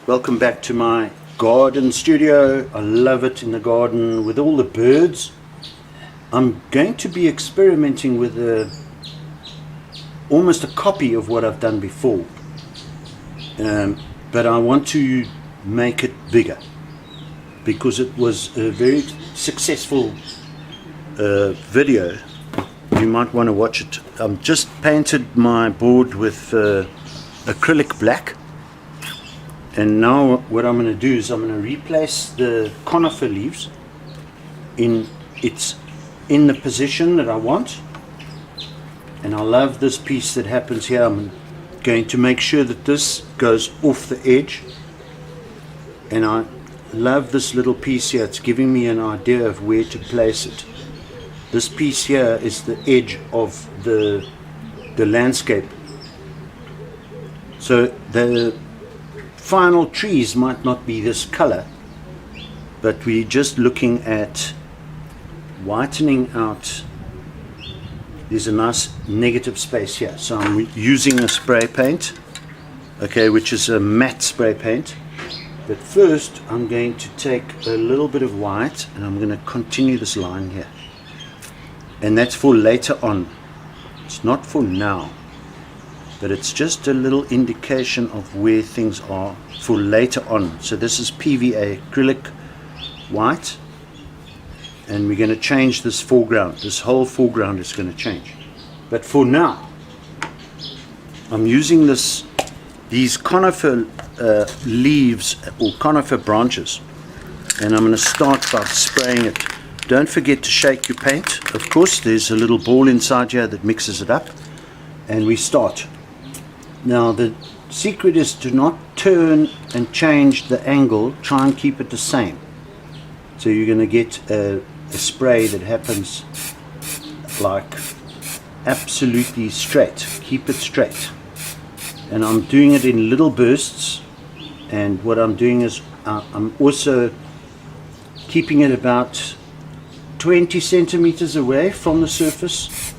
Welcome back to my garden studio. I love it in the garden with all the birds. I'm going to be experimenting with almost a copy of what I've done before, but I want to make it bigger because it was a very successful video. You might want to watch it. I've just painted my board with acrylic black. And now what I'm going to do is I'm going to replace the conifer leaves in the position that I want. And I love this piece that happens here. I'm going to make sure that this goes off the edge. And I love this little piece here. It's giving me an idea of where to place it. This piece here is the edge of the landscape. So the final trees might not be this color, but we're just looking at whitening out. There's a nice negative space here, so I'm using a spray paint, okay, which is a matte spray paint. But first I'm going to take a little bit of white and I'm going to continue this line here, and that's for later on. It's not for now, but it's just a little indication of where things are for later on. So this is PVA acrylic white, and we're going to change this foreground. This whole foreground is going to change. But for now, I'm using these conifer leaves or conifer branches, and I'm going to start by spraying it. Don't forget to shake your paint. Of course, there's a little ball inside here that mixes it up, and we start. Now the secret is to not turn and change the angle. Try and keep it the same. So you're going to get a spray that happens like absolutely straight. Keep it straight. And I'm doing it in little bursts, and what I'm doing is I'm also keeping it about 20 centimeters away from the surface.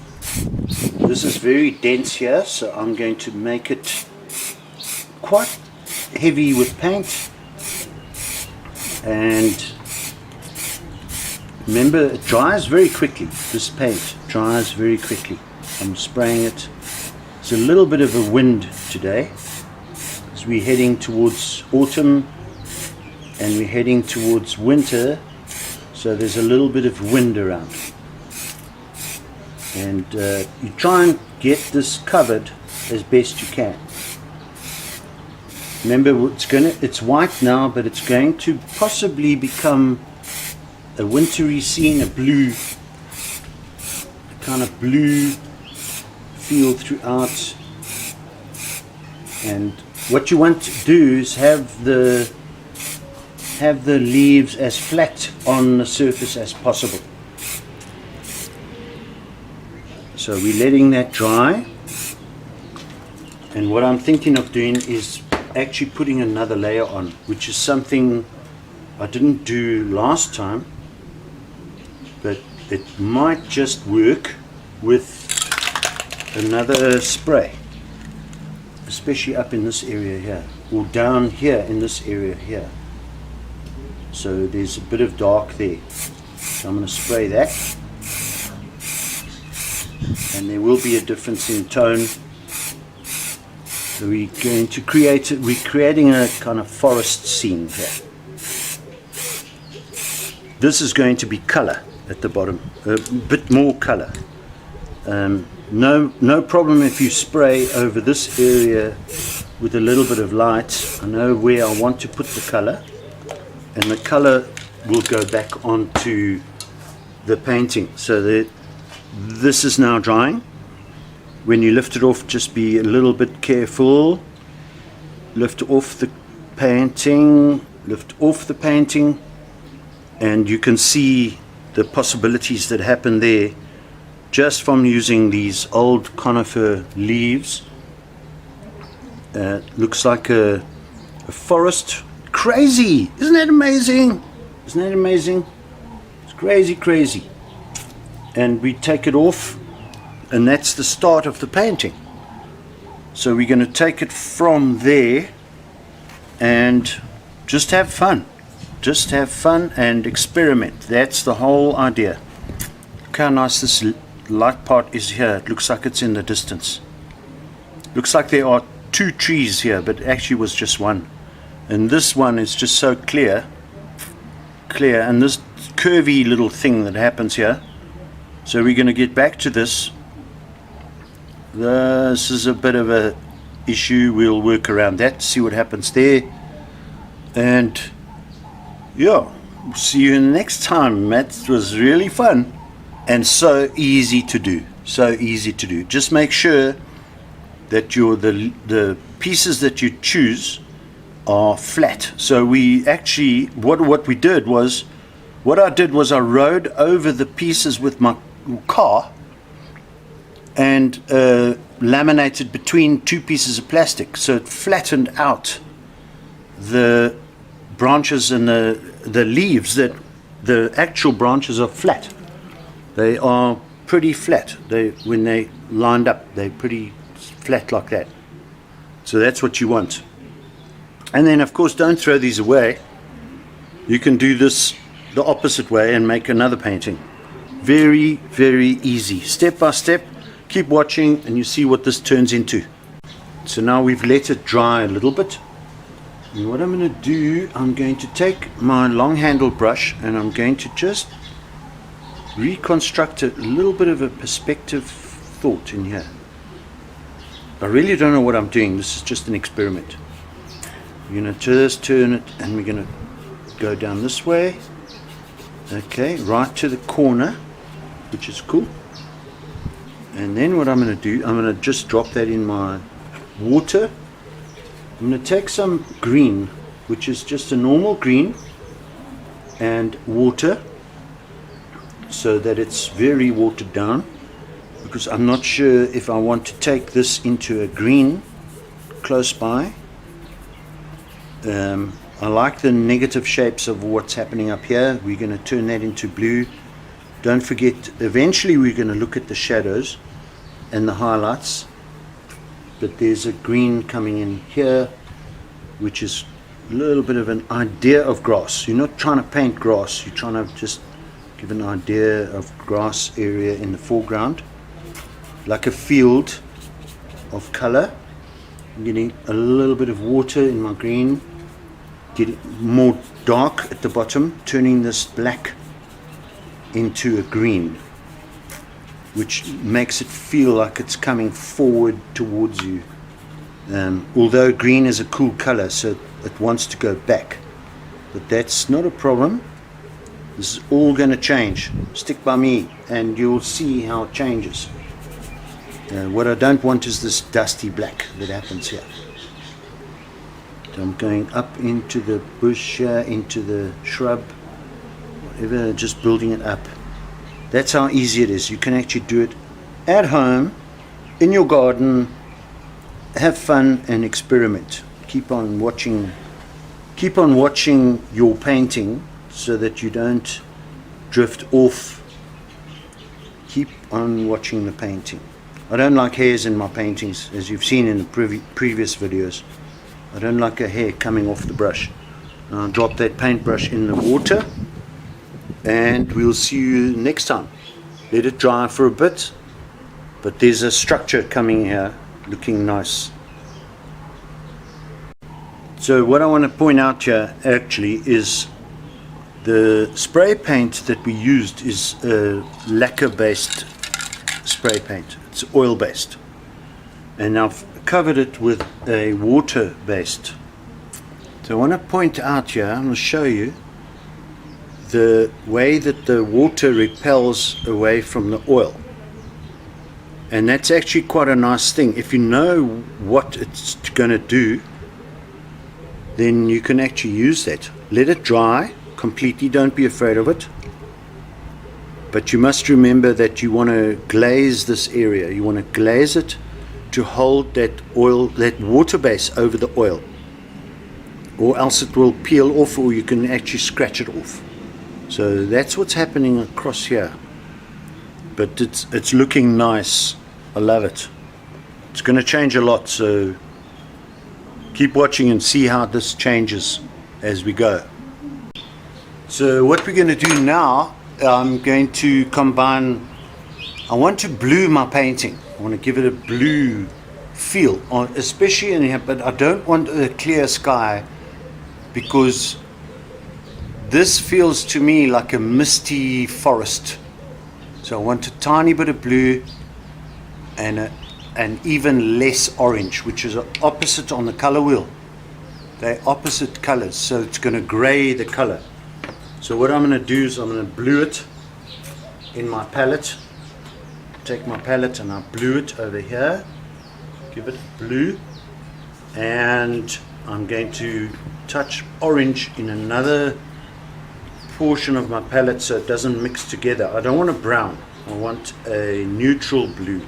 This is very dense here, so I'm going to make it quite heavy with paint. And remember, it dries very quickly. This paint dries very quickly. I'm spraying it. It's a little bit of a wind today as we're heading towards autumn and we're heading towards winter, so there's a little bit of wind around. And you try and get this covered as best you can. Remember, it's white now, but it's going to possibly become a wintry scene, a kind of blue feel throughout. And what you want to do is have the leaves as flat on the surface as possible. So we're letting that dry, and what I'm thinking of doing is actually putting another layer on, which is something I didn't do last time, but it might just work with another spray, especially up in this area here, or down here in this area here. So there's a bit of dark there, so I'm going to spray that. And there will be a difference in tone. So we're going to we're creating a kind of forest scene here. This is going to be color at the bottom, a bit more color. No problem if you spray over this area with a little bit of light. I know where I want to put the color, and the color will go back onto the painting. So that this is now drying. When you lift it off, just be a little bit careful. Lift off the painting, and you can see the possibilities that happen there just from using these old conifer leaves. Looks like a forest. Crazy! Isn't that amazing? Isn't that amazing? It's crazy. And we take it off, and that's the start of the painting. So we're going to take it from there and just have fun. Just have fun and experiment. That's the whole idea. Look how nice this light part is here. It looks like it's in the distance. Looks like there are two trees here, but actually was just one. And this one is just so clear, and this curvy little thing that happens here. So we're going to get back to this. This is a bit of a issue. We'll work around that, see what happens there. And yeah, see you next time. That was really fun and so easy to do. So easy to do. Just make sure that the pieces that you choose are flat. So we actually, what I did was I rode over the pieces with my car and laminated between two pieces of plastic, so it flattened out the branches and the leaves. That the actual branches are flat. They are pretty flat. When they lined up, they're pretty flat like that. So that's what you want. And then of course don't throw these away. You can do this the opposite way and make another painting. Very, very easy, step by step. Keep watching and you see what this turns into. So now we've let it dry a little bit, and what I'm going to do, I'm going to take my long handled brush and I'm going to just reconstruct a little bit of a perspective thought in here. I really don't know what I'm doing. This is just an experiment. We're going to just turn it and we're going to go down this way. Okay, right to the corner, which is cool. And then what I'm going to do, I'm going to just drop that in my water. I'm going to take some green, which is just a normal green, and water, so that it's very watered down, because I'm not sure if I want to take this into a green close by. I like the negative shapes of what's happening up here. We're going to turn that into blue. Don't forget, eventually we're going to look at the shadows and the highlights, but there's a green coming in here, which is a little bit of an idea of grass. You're not trying to paint grass, you're trying to just give an idea of grass area in the foreground, like a field of color. I'm getting a little bit of water in my green, getting more dark at the bottom, turning this black into a green, which makes it feel like it's coming forward towards you. Although green is a cool color, so it wants to go back, but that's not a problem. This is all going to change. Stick by me and you'll see how it changes. What I don't want is this dusty black that happens here. So I'm going up into the bush, into the shrub, whatever, just building it up. That's how easy it is. You can actually do it at home, in your garden. Have fun and experiment. Keep on watching your painting so that you don't drift off. Keep on watching the painting. I don't like hairs in my paintings, as you've seen in the previous videos. I don't like a hair coming off the brush. I'll drop that paintbrush in the water and we'll see you next time. Let it dry for a bit, but there's a structure coming here looking nice. So what I want to point out here actually is the spray paint that we used is a lacquer based spray paint. It's oil based, and I've covered it with a water based. So I want to point out here, I'm going to show you the way that the water repels away from the oil, and that's actually quite a nice thing. If you know what it's going to do, then you can actually use that. Let it dry completely, don't be afraid of it, but you must remember that you want to glaze this area. You want to glaze it to hold that oil, that water base over the oil, or else it will peel off, or you can actually scratch it off. So that's what's happening across here, but it's looking nice. I love it. It's going to change a lot, so keep watching and see how this changes as we go. So what we're going to do now, I'm going to combine, I want to blue my painting. I want to give it a blue feel, especially in here, but I don't want a clear sky, because this feels to me like a misty forest. So I want a tiny bit of blue and even less orange, which is opposite on the color wheel. They're opposite colors, so it's going to gray the color. So what I'm going to do is I'm going to blue it in my palette. Take my palette and I blue it over here. Give it blue, and I'm going to touch orange in another portion of my palette so it doesn't mix together. I don't want a brown, I want a neutral blue.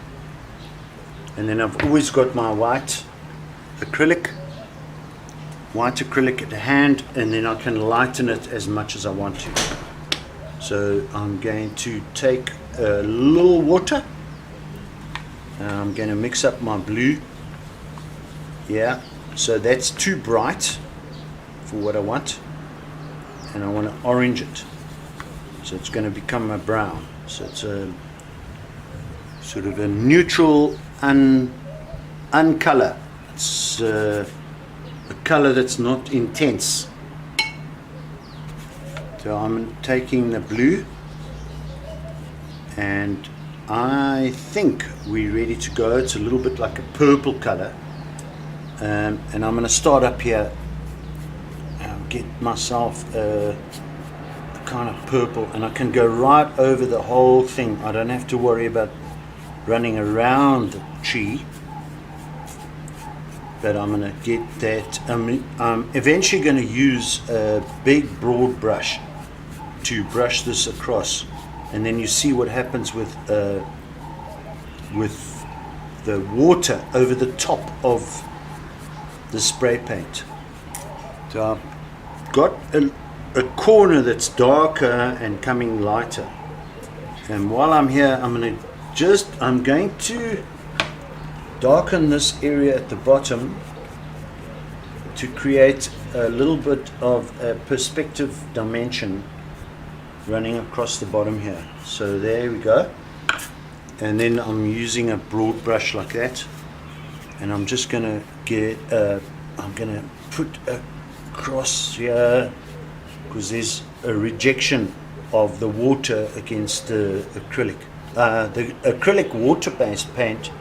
And then I've always got my white acrylic at hand, and then I can lighten it as much as I want to. So I'm going to take a little water and I'm going to mix up my blue. Yeah, so that's too bright for what I want, and I want to orange it, so it's going to become a brown. So it's a sort of a neutral uncolor. It's a color that's not intense. So I'm taking the blue, and I think we're ready to go. It's a little bit like a purple color, and I'm going to start up here and get myself a kind of purple, and I can go right over the whole thing. I don't have to worry about running around the tree, but I'm going to get that. I'm eventually going to use a big broad brush to brush this across, and then you see what happens with the water over the top of the spray paint. So I've got a corner that's darker and coming lighter, and while I'm here I'm going to darken this area at the bottom to create a little bit of a perspective dimension running across the bottom here. So there we go, and then I'm using a broad brush like that, and I'm just going to get I'm going to put across here, because there's a rejection of the water against the acrylic water-based paint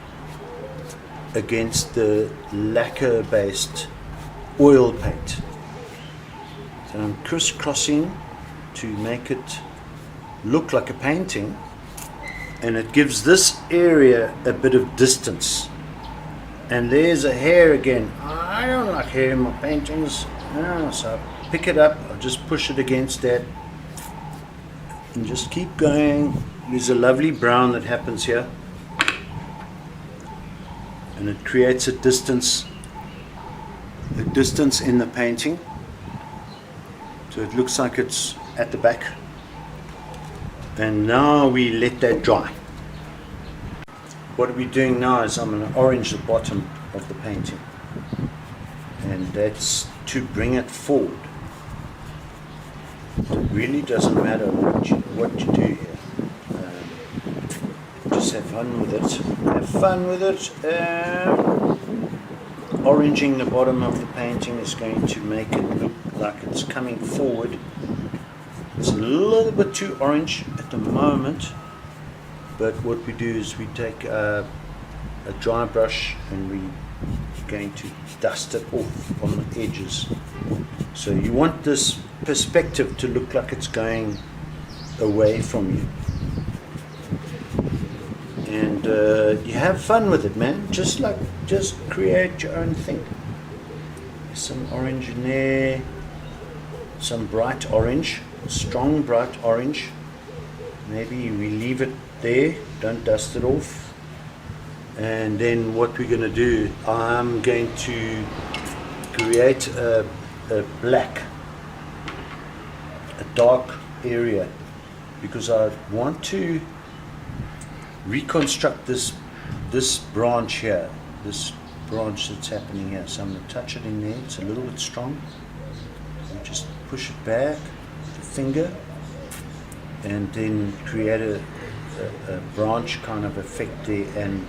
against the lacquer-based oil paint. So I'm crisscrossing to make it look like a painting, and it gives this area a bit of distance. And there's a hair again. I don't like hair in my paintings. So I pick it up, I'll just push it against that and just keep going. There's a lovely brown that happens here, and it creates a distance in the painting, so it looks like it's at the back. And now we let that dry. What we're doing now is I'm going to orange the bottom of the painting, and that's to bring it forward. It really doesn't matter what you do here. Just have fun with it. Oranging the bottom of the painting is going to make it look like it's coming forward. It's a little bit too orange at the moment, but what we do is we take a dry brush and we're going to dust it off on the edges. So you want this perspective to look like it's going away from you. And you have fun with it, man. Just create your own thing. There's some orange in there, some bright orange, strong bright orange. Maybe we leave it there, don't dust it off. And then what we're going to do, I'm going to create a black, a dark area, because I want to reconstruct this branch here, this branch that's happening here. So I'm going to touch it in there. It's a little bit strong. And just push it back with the finger and then create a branch kind of effect there and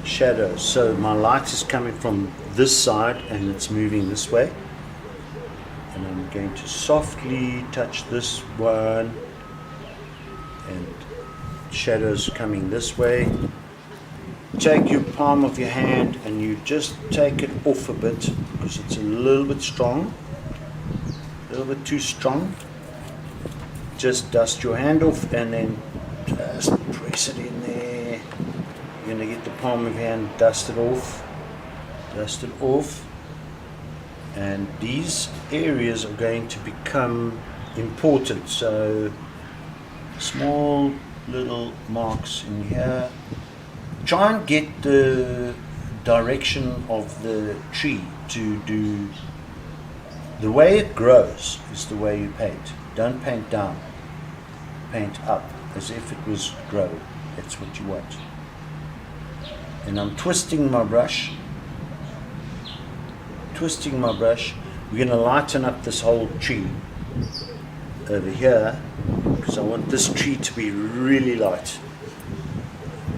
shadow. So my light is coming from this side and it's moving this way. And I'm going to softly touch this one and shadows coming this way. Take your palm of your hand and you just take it off a bit because it's a little bit strong, a little bit too strong. Just dust your hand off and then just press it in there. You're going to get the palm of your hand, dust it off, and these areas are going to become important. So small little marks in here. Try and get the direction of the tree to do the way it grows is the way you paint. Don't paint down, paint up as if it was growing. That's what you want. And I'm twisting my brush. We're going to lighten up this whole tree over here because I want this tree to be really light.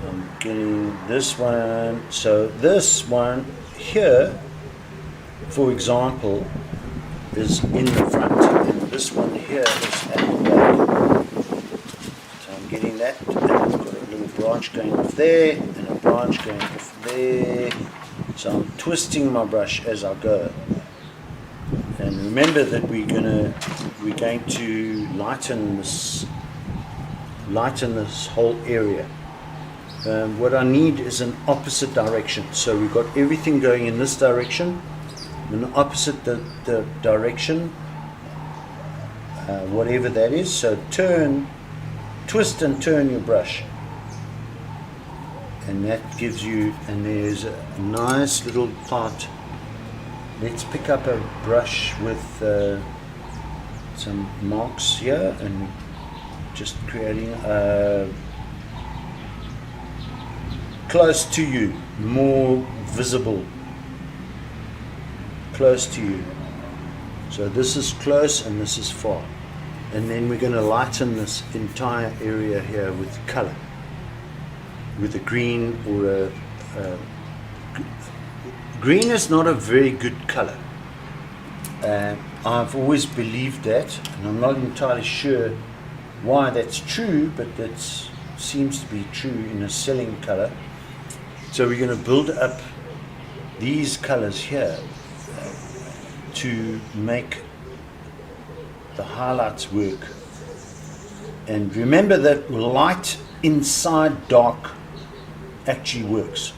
I'm getting this one. So this one here, for example, is in the front, and this one here is at the back. So I'm getting that, and I've got a little branch going off there and a branch going off there. So I'm twisting my brush as I go. And remember that we're going to lighten this whole area. What I need is an opposite direction. So we've got everything going in this direction, and opposite the direction, whatever that is. So twist and turn your brush. And that gives you, and there's a nice little part. Let's pick up a brush with some marks here and just creating a close to you, more visible, close to you. So this is close and this is far. And then we're going to lighten this entire area here with color, with a green or a green is not a very good color. I've always believed that, and I'm not entirely sure why that's true, but that seems to be true in a selling color. So we're going to build up these colors here to make the highlights work. And remember that light inside dark actually works.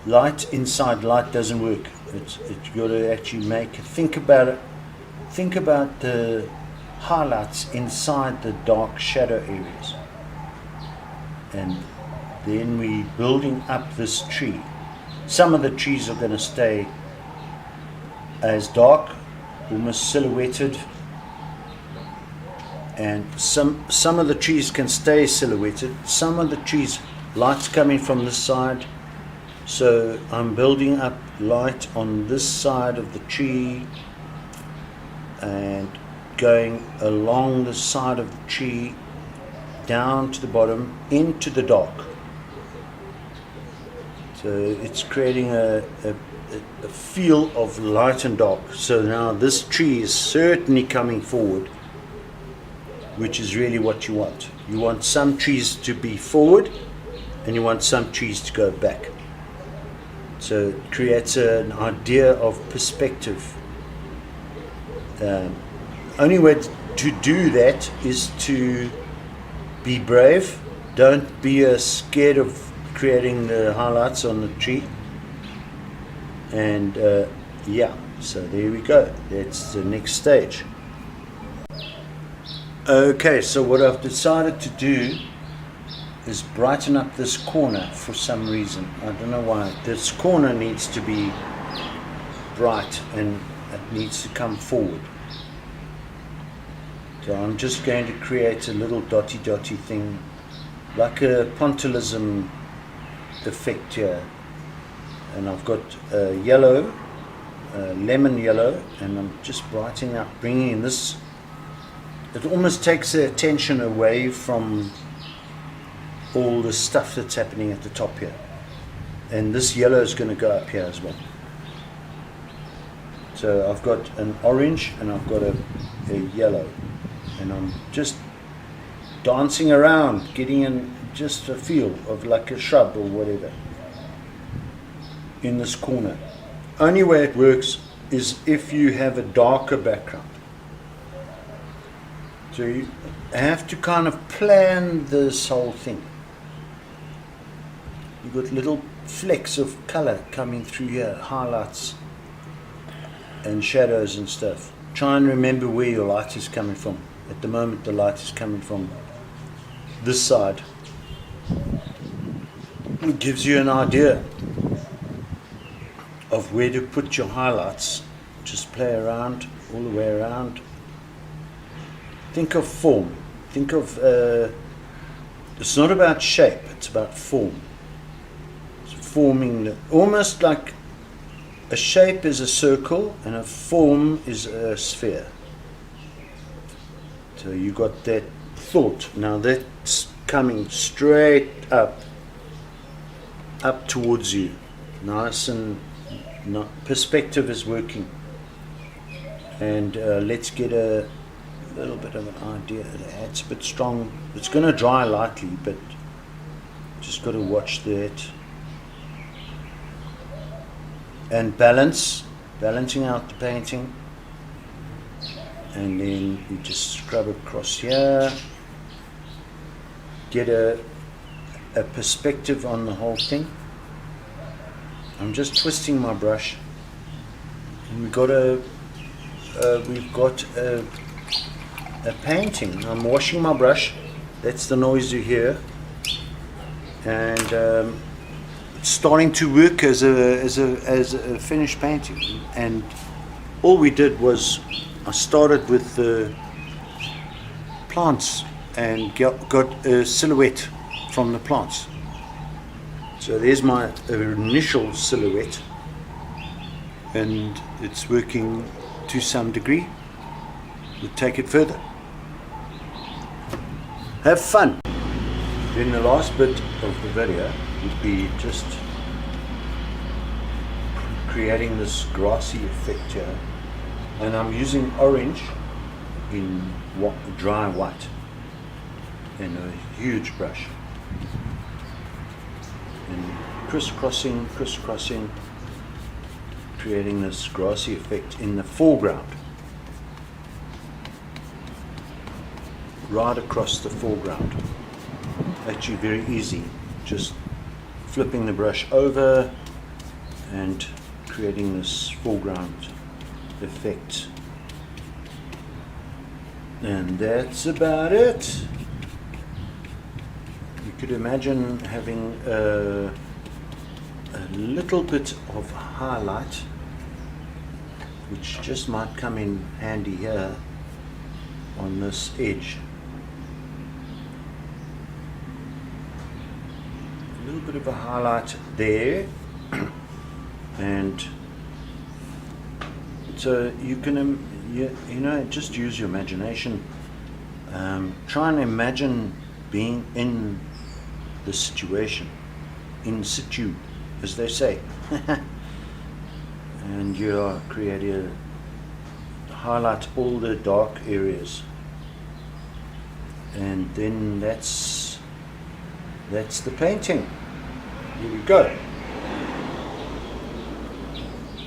Light inside light doesn't work. It's got to actually think about it. Think about the highlights inside the dark shadow areas. And then we're building up this tree. Some of the trees are going to stay as dark, almost silhouetted, and some of the trees can stay silhouetted. Some of the trees, light's coming from this side, so I'm building up light on this side of the tree and going along the side of the tree down to the bottom into the dark. So it's creating a feel of light and dark. So now this tree is certainly coming forward, which is really what you want. You want some trees to be forward and you want some trees to go back. So it creates an idea of perspective. Only way to do that is to be brave. Don't be scared of creating the highlights on the tree. And yeah, so there we go. That's the next stage. Okay, so what I've decided to do is brighten up this corner for some reason. I don't know why. This corner needs to be bright and it needs to come forward. So I'm just going to create a little dotty thing, like a pointillism effect here. and I've got yellow, lemon yellow, and I'm just brightening up, bringing in this. It almost takes the attention away from all the stuff that's happening at the top here. And this yellow is going to go up here as well. So I've got an orange and I've got a yellow, and I'm just dancing around, getting in just a feel of like a shrub or whatever in this corner. Only way it works is if you have a darker background. So you have to kind of plan this whole thing. You've got little flecks of color coming through here, highlights and shadows and stuff. Try and remember where your light is coming from. At the moment the light is coming from this side. It gives you an idea of where to put your highlights. Just play around all the way around. Think of form. Think of, it's not about shape, it's about form. It's forming, almost like a shape is a circle and a form is a sphere. So you got that thought. Now that's coming straight up towards you. Nice, and perspective is working. And let's get a little bit of an idea. It's a bit strong. It's going to dry lightly, but just got to watch that. And balancing out the painting. And then you just scrub across here. Get a perspective on the whole thing. I'm just twisting my brush. And we've got a painting. I'm washing my brush. That's the noise you hear. And it's starting to work as a finished painting. And all we did was I started with the plants and got a silhouette from the plants. So there's my initial silhouette, and it's working to some degree. We'll take it further. Have fun. Then the last bit of the video would be just creating this grassy effect here. And I'm using orange in dry white and a huge brush. And crisscrossing, creating this grassy effect in the foreground. Right across the foreground. Actually very easy. Just flipping the brush over and creating this foreground effect. And that's about it. You could imagine having a little bit of highlight, which just might come in handy here on this edge. A little bit of a highlight there. And so you can, you know, just use your imagination. Try and imagine being in the situation, in situ, as they say. And you are creating, highlight all the dark areas. And then that's the painting. Here we go.